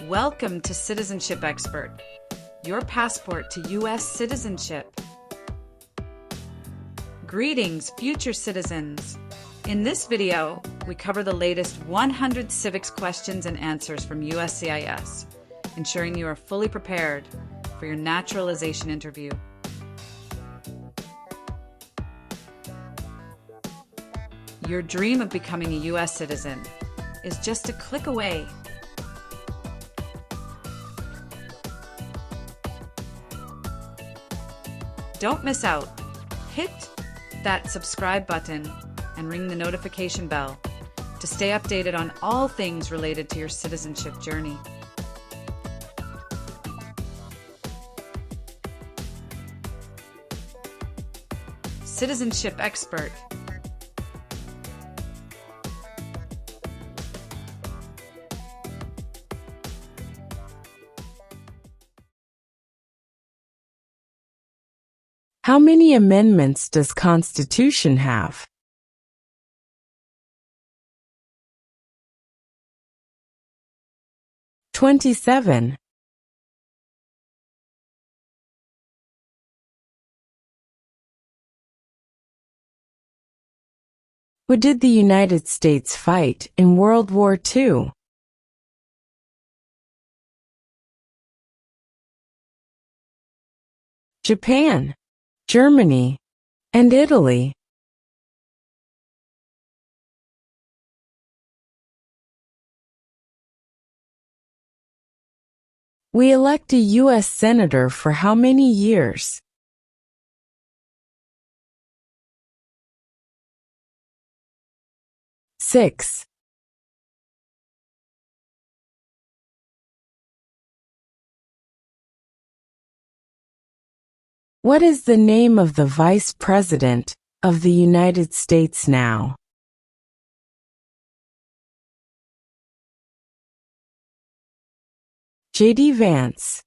Welcome to Citizenship Expert, your passport to U.S. citizenship. Greetings, future citizens. In this video, we cover the latest 100 civics questions and answers from USCIS, ensuring you are fully prepared for your naturalization interview. Your dream of becoming a U.S. citizen is just a click away. Don't miss out. Hit that subscribe button and ring the notification bell to stay updated on all things related to your citizenship journey. Citizenship Expert. How many amendments does Constitution have? 27. Who did the United States fight in World War II? Japan, Germany, and Italy. We elect a U.S. Senator for how many years? 6. What is the name of the Vice President of the United States now? J.D. Vance.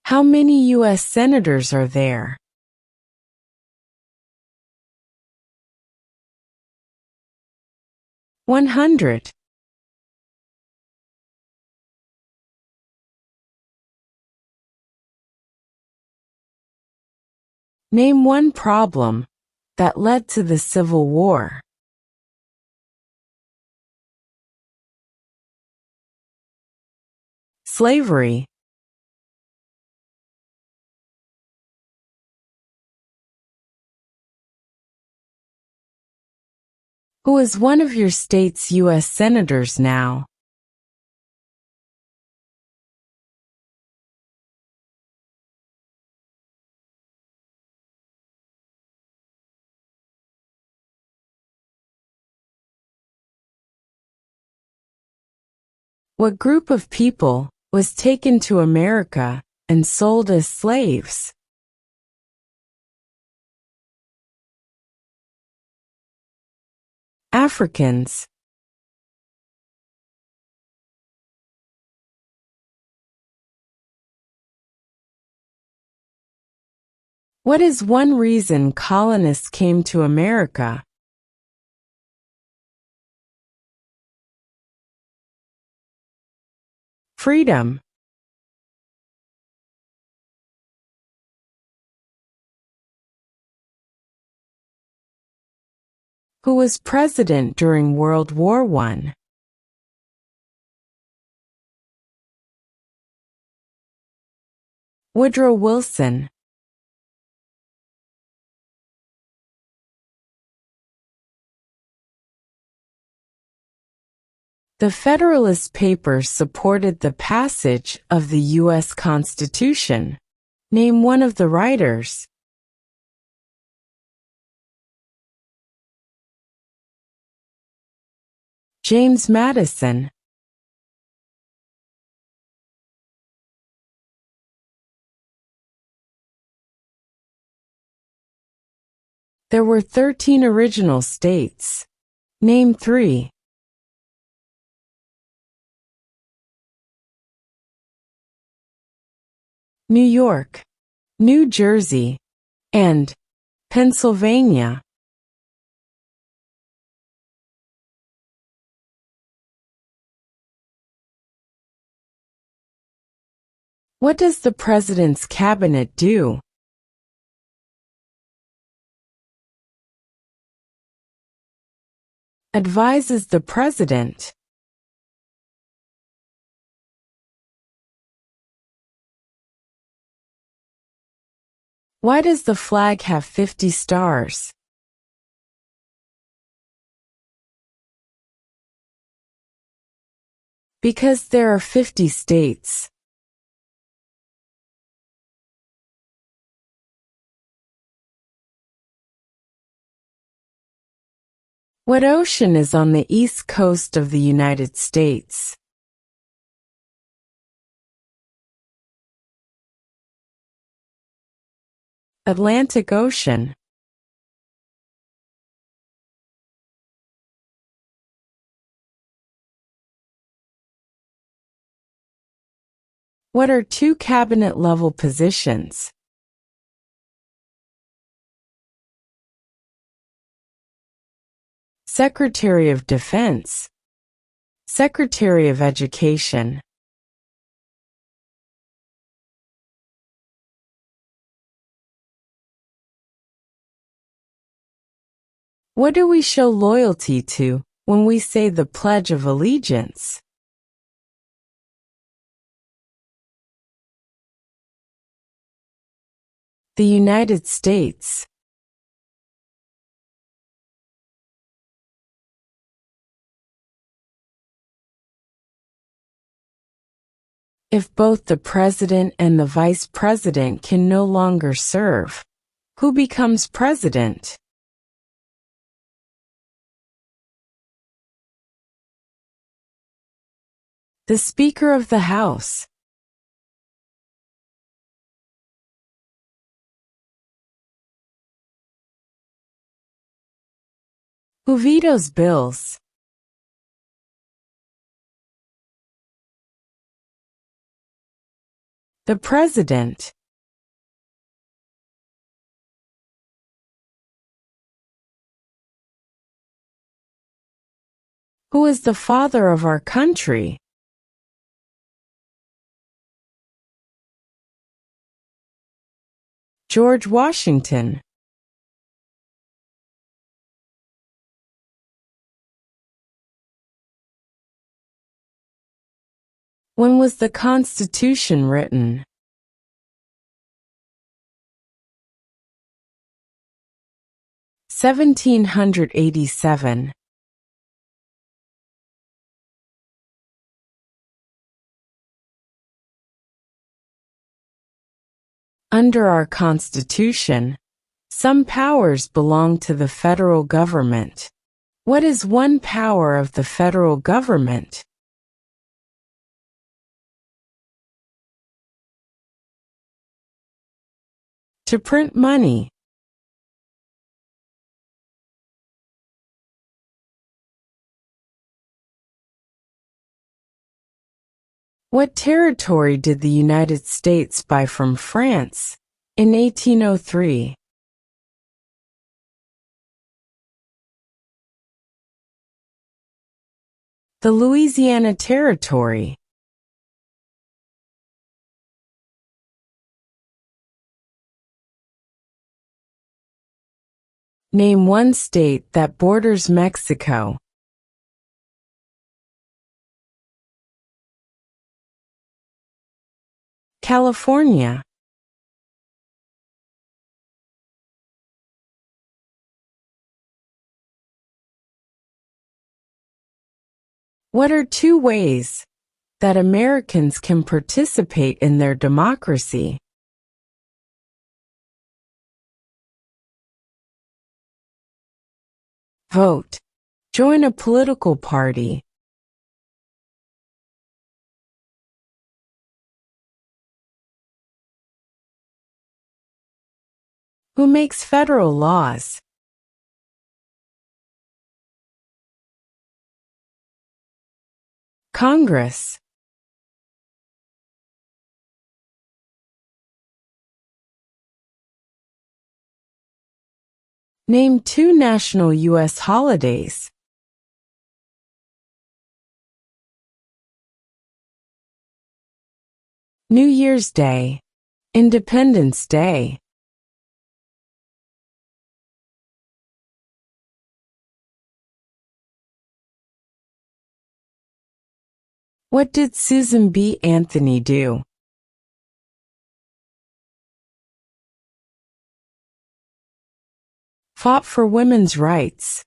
How many U.S. senators are there? 100. Name one problem that led to the Civil War. Slavery. Who is one of your state's U.S. senators now? What group of people was taken to America and sold as slaves? Africans. What is one reason colonists came to America? Freedom. Who was president during World War I? Woodrow Wilson. The Federalist Papers supported the passage of the U.S. Constitution. Name one of the writers. James Madison. There were 13 original states. Name 3. New York, New Jersey, and Pennsylvania. What does the President's Cabinet do? Advises the President. Why does the flag have 50 stars? Because there are 50 states. What ocean is on the east coast of the United States? Atlantic Ocean. What are two cabinet-level positions? Secretary of Defense. Secretary of Education. What do we show loyalty to when we say the Pledge of Allegiance? The United States. If both the President and the Vice President can no longer serve, who becomes President? The Speaker of the House. Who vetoes bills? The President. Who is the father of our country? George Washington. When was the Constitution written? (1787). Under our Constitution, some powers belong to the federal government. What is one power of the federal government? To print money. What territory did the United States buy from France in 1803? The Louisiana Territory. Name one state that borders Mexico. California. What are two ways that Americans can participate in their democracy? Vote. Join a political party. Who makes federal laws? Congress. Name 2 national U.S. holidays. New Year's Day, Independence Day. What did Susan B. Anthony do? Fought for women's rights.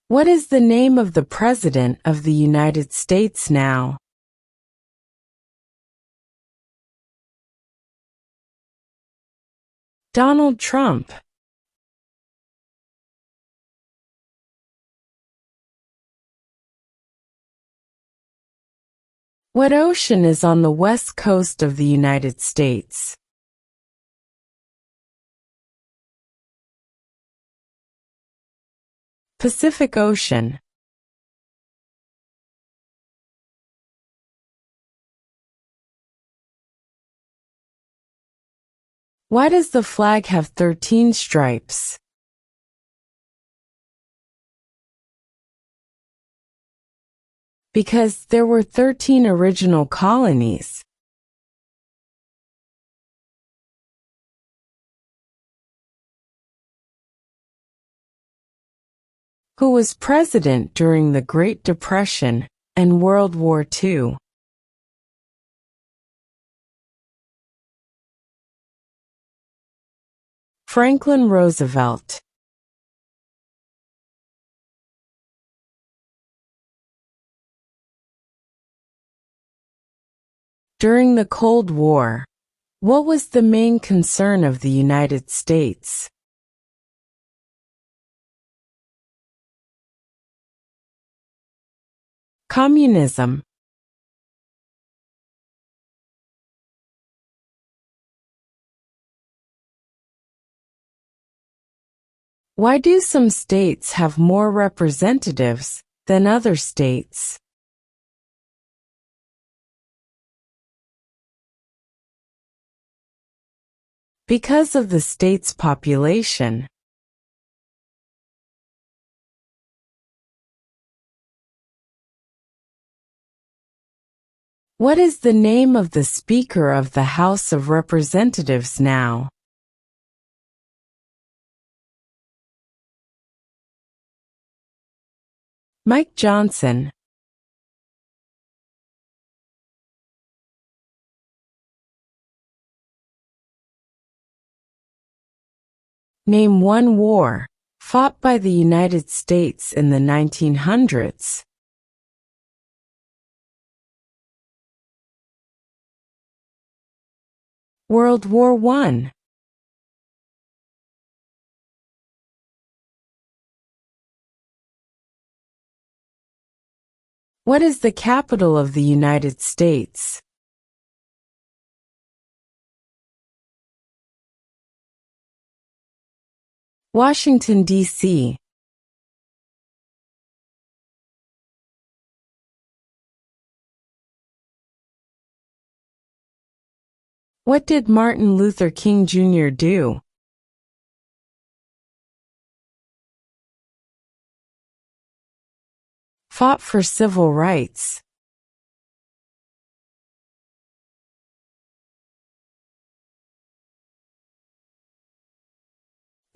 What is the name of the President of the United States now? Donald Trump. What ocean is on the west coast of the United States? Pacific Ocean. Why does the flag have 13 stripes? Because there were 13 original colonies. Who was president during the Great Depression and World War II? Franklin Roosevelt. During the Cold War, what was the main concern of the United States? Communism. Why do some states have more representatives than other states? Because of the state's population. What is the name of the Speaker of the House of Representatives now? Mike Johnson. Name 1 war fought by the United States in the 1900s. World War I. What is the capital of the United States? Washington, D.C. What did Martin Luther King Jr. do? Fought for civil rights.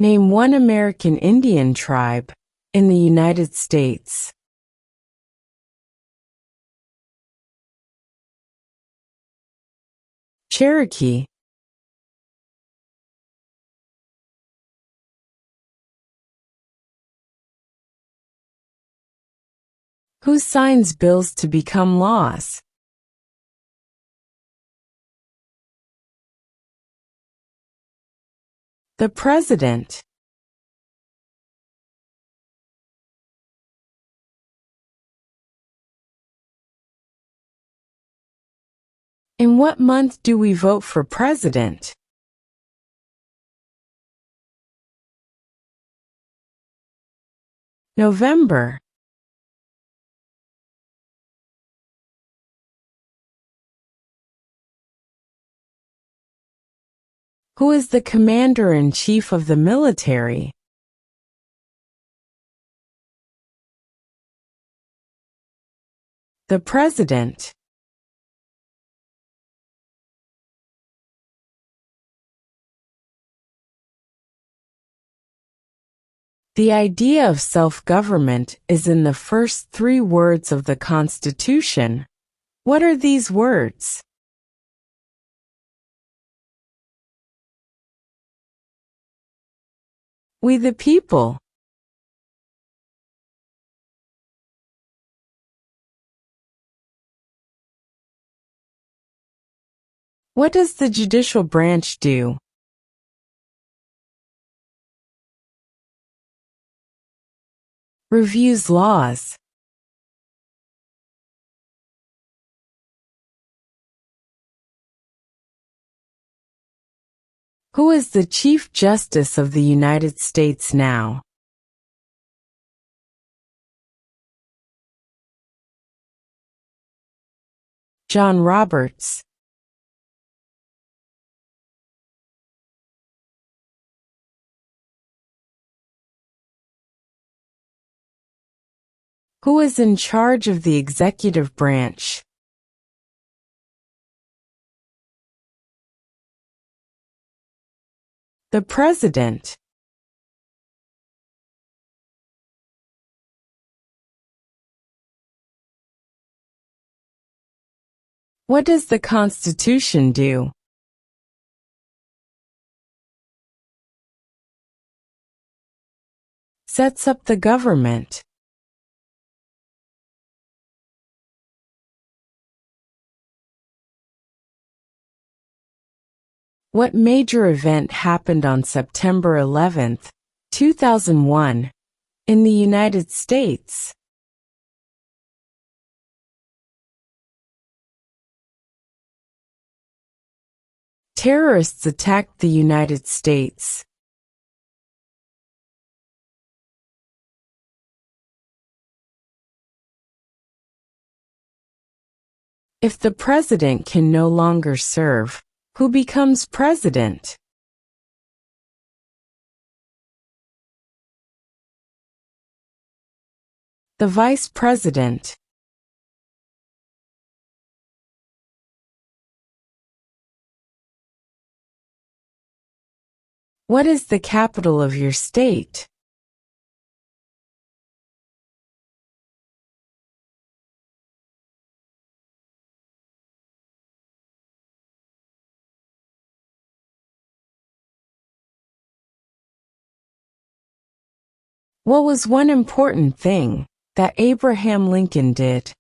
Name 1 American Indian tribe in the United States. Cherokee. Who signs bills to become laws? The President. In what month do we vote for president? November. Who is the commander-in-chief of the military? The president. The idea of self-government is in the first 3 words of the Constitution. What are these words? We the people. What does the judicial branch do? Reviews laws. Who is the Chief Justice of the United States now? John Roberts. Who is in charge of the executive branch? The president. What does the Constitution do? Sets up the government. What major event happened on September 11, 2001, in the United States? Terrorists attacked the United States. If the president can no longer serve, who becomes president? The vice president. What is the capital of your state? What was one important thing that Abraham Lincoln did?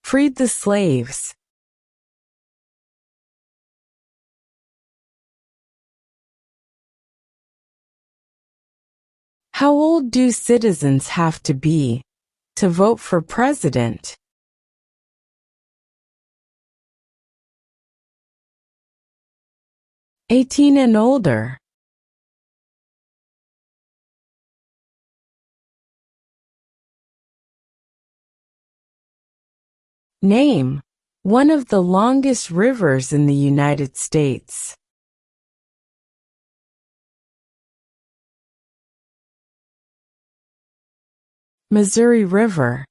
Freed the slaves. How old do citizens have to be to vote for president? 18 and older. Name one of the longest rivers in the United States. Missouri River.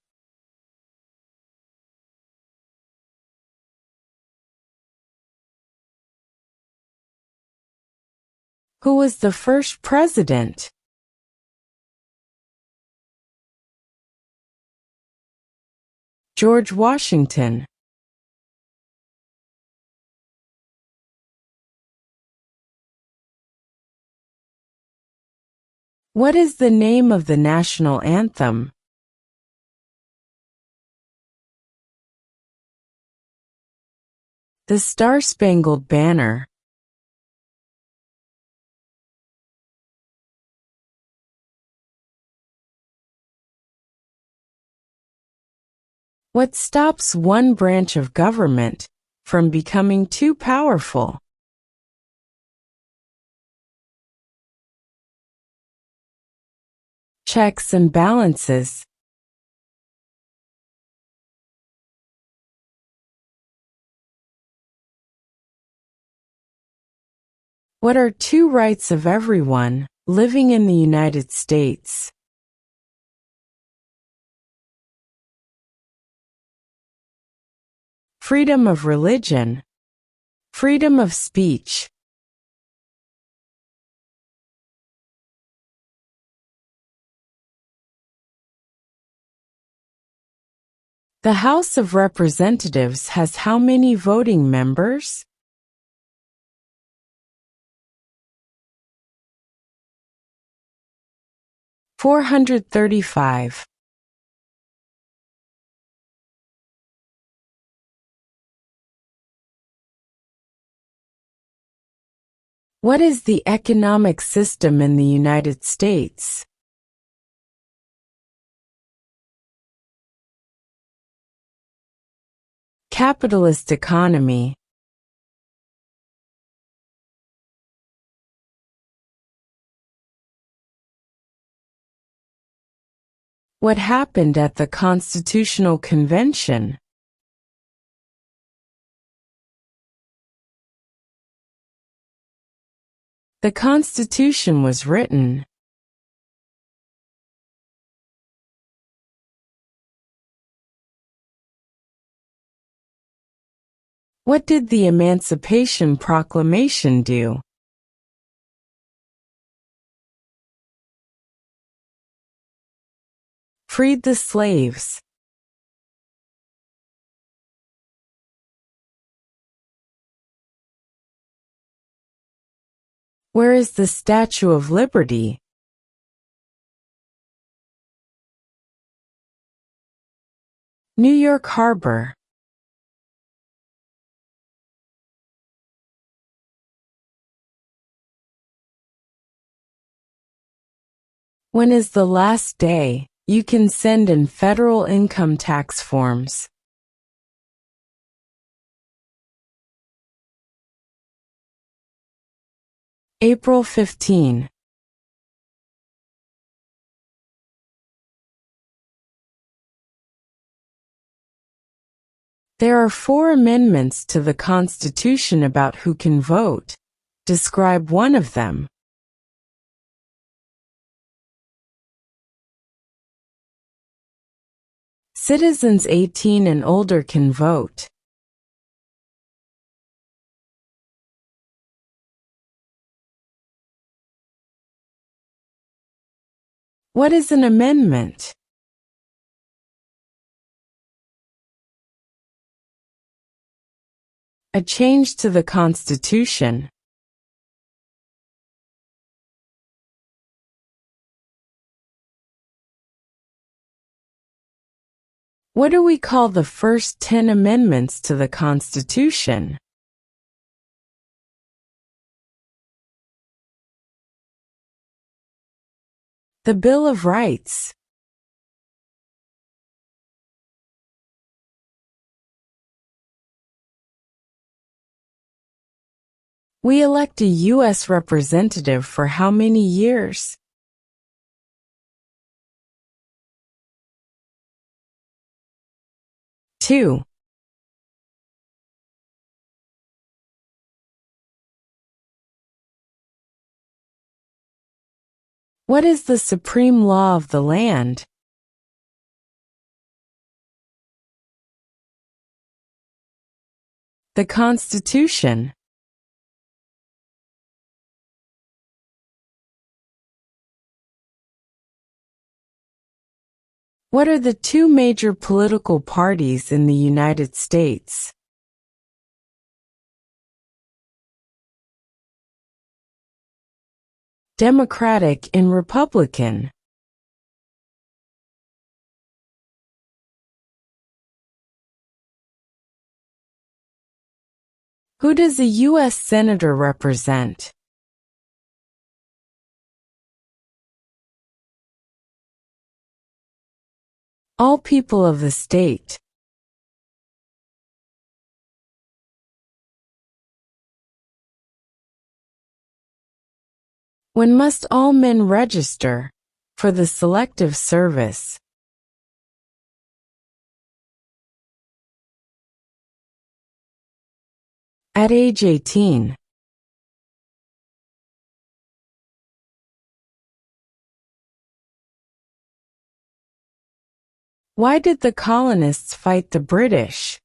Who was the first president? George Washington. What is the name of the national anthem? The Star-Spangled Banner. What stops one branch of government from becoming too powerful? Checks and balances. What are two rights of everyone living in the United States? Freedom of religion. Freedom of speech. The House of Representatives has how many voting members? (435). What is the economic system in the United States? Capitalist economy. What happened at the Constitutional Convention? The Constitution was written. What did the Emancipation Proclamation do? Freed the slaves. Where is the Statue of Liberty? New York Harbor. When is the last day you can send in federal income tax forms? April 15. There are 4 amendments to the Constitution about who can vote. Describe one of them. Citizens 18 and older can vote. What is an amendment? A change to the Constitution. What do we call the first 10 amendments to the Constitution? The Bill of Rights. We elect a U.S. representative for how many years? Two. What is the supreme law of the land? The Constitution. What are the 2 major political parties in the United States? Democratic and Republican. Who does a U.S. Senator represent? All people of the state. When must all men register for the Selective Service? At age 18. Why did the colonists fight the British?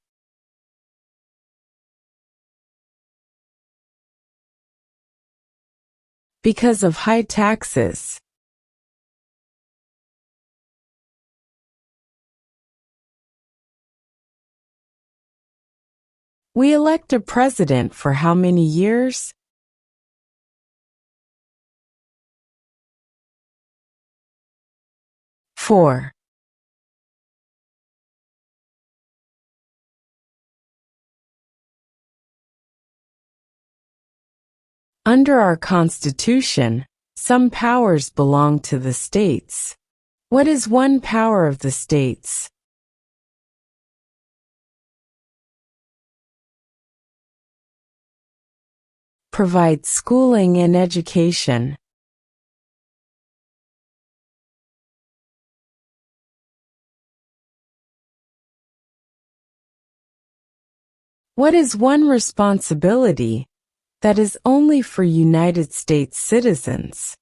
Because of high taxes. We elect a president for how many years? Four. Under our Constitution, some powers belong to the states. What is one power of the states? Provide schooling and education. What is one responsibility that is only for United States citizens?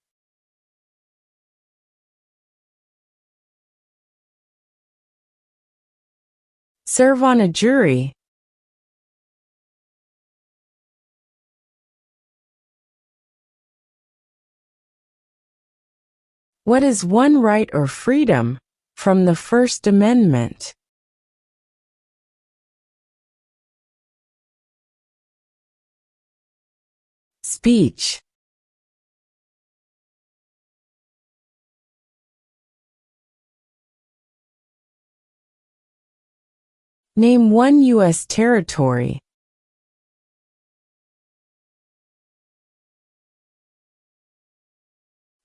Serve on a jury. What is one right or freedom from the First Amendment? Speech. Name one U.S. territory.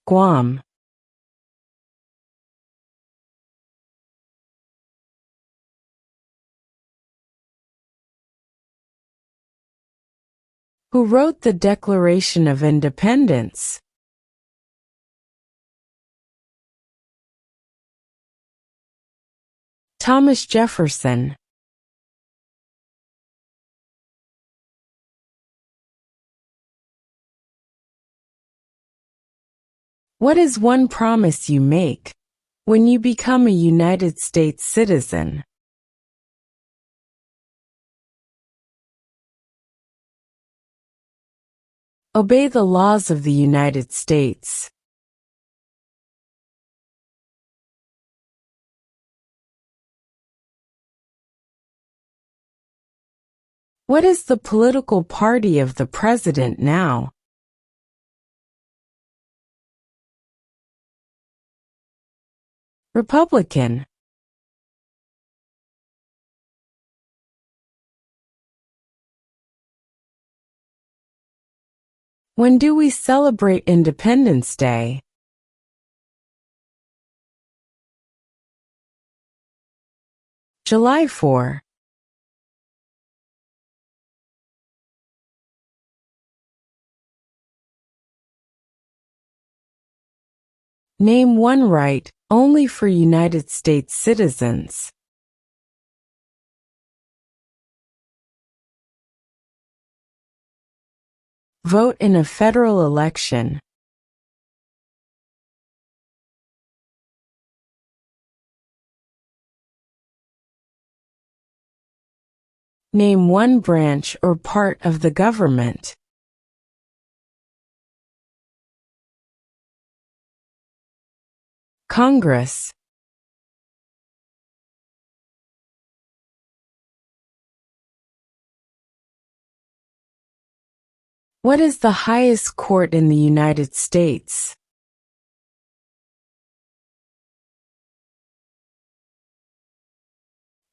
Guam. Who wrote the Declaration of Independence? Thomas Jefferson. What is one promise you make when you become a United States citizen? Obey the laws of the United States. What is the political party of the president now? Republican. When do we celebrate Independence Day? July 4. Name one right only for United States citizens. Vote in a federal election. Name one branch or part of the government. Congress. What is the highest court in the United States?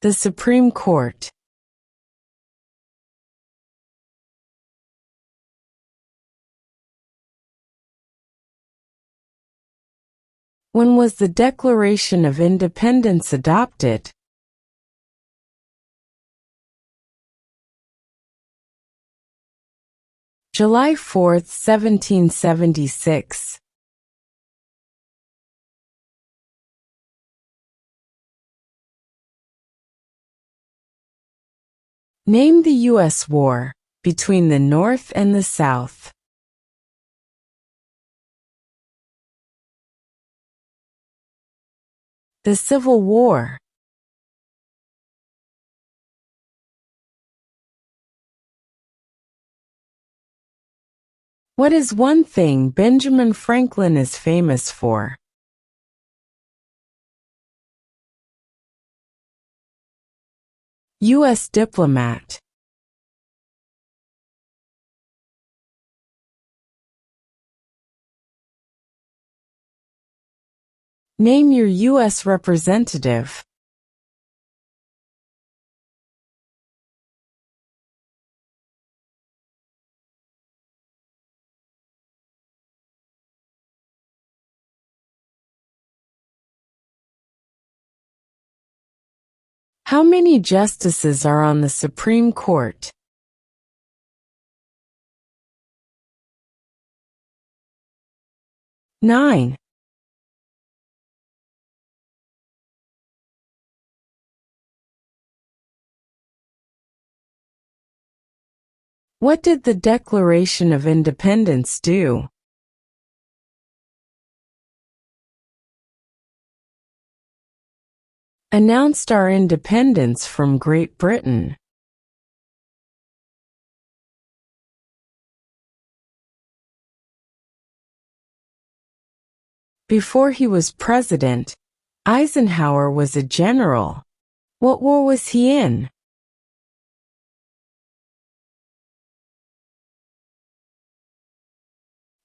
The Supreme Court. When was the Declaration of Independence adopted? July 4, 1776. Name the U.S. war between the North and the South. The Civil War. What is one thing Benjamin Franklin is famous for? U.S. diplomat. Name your U.S. representative. How many justices are on the Supreme Court? 9. What did the Declaration of Independence do? Announced our independence from Great Britain. Before he was president, Eisenhower was a general. What war was he in?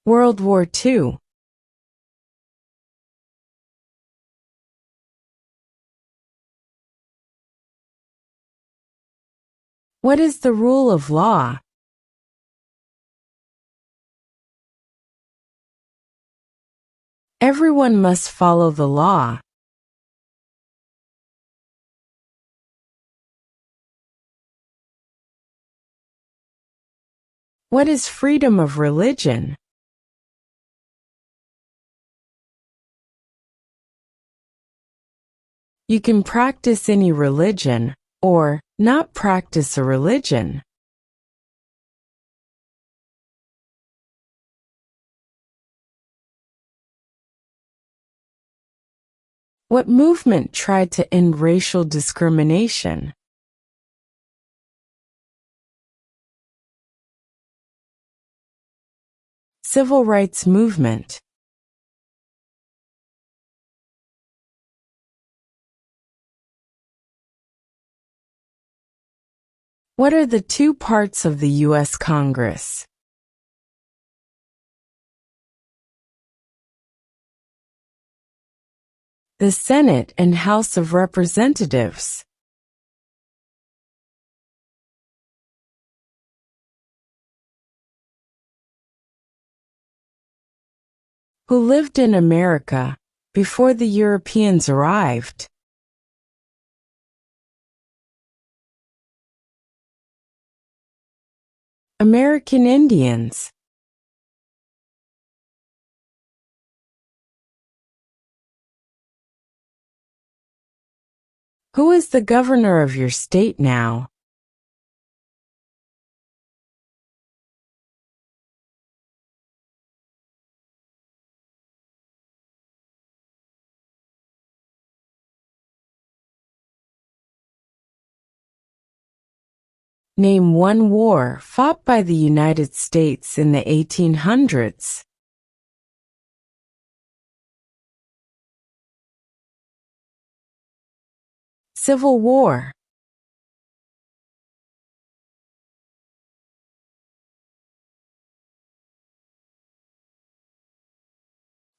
World War II. What is the rule of law? Everyone must follow the law. What is freedom of religion? You can practice any religion, or not practice a religion. What movement tried to end racial discrimination? Civil rights movement. What are the two parts of the U.S. Congress? The Senate and House of Representatives. Who lived in America before the Europeans arrived? American Indians. Who is the governor of your state now? Name one war fought by the United States in the 1800s. Civil War.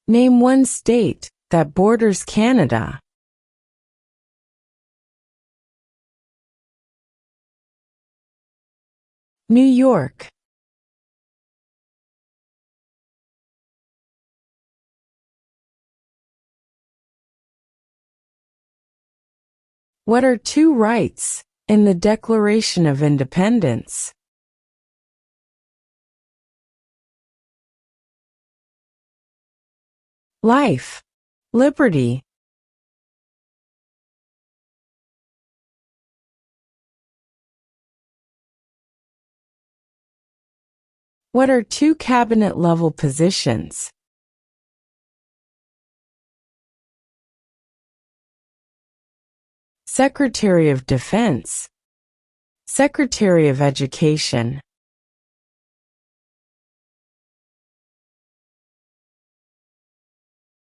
Name one state that borders Canada. New York. What are two rights in the Declaration of Independence? Life, liberty. What are two cabinet-level positions? Secretary of Defense, Secretary of Education.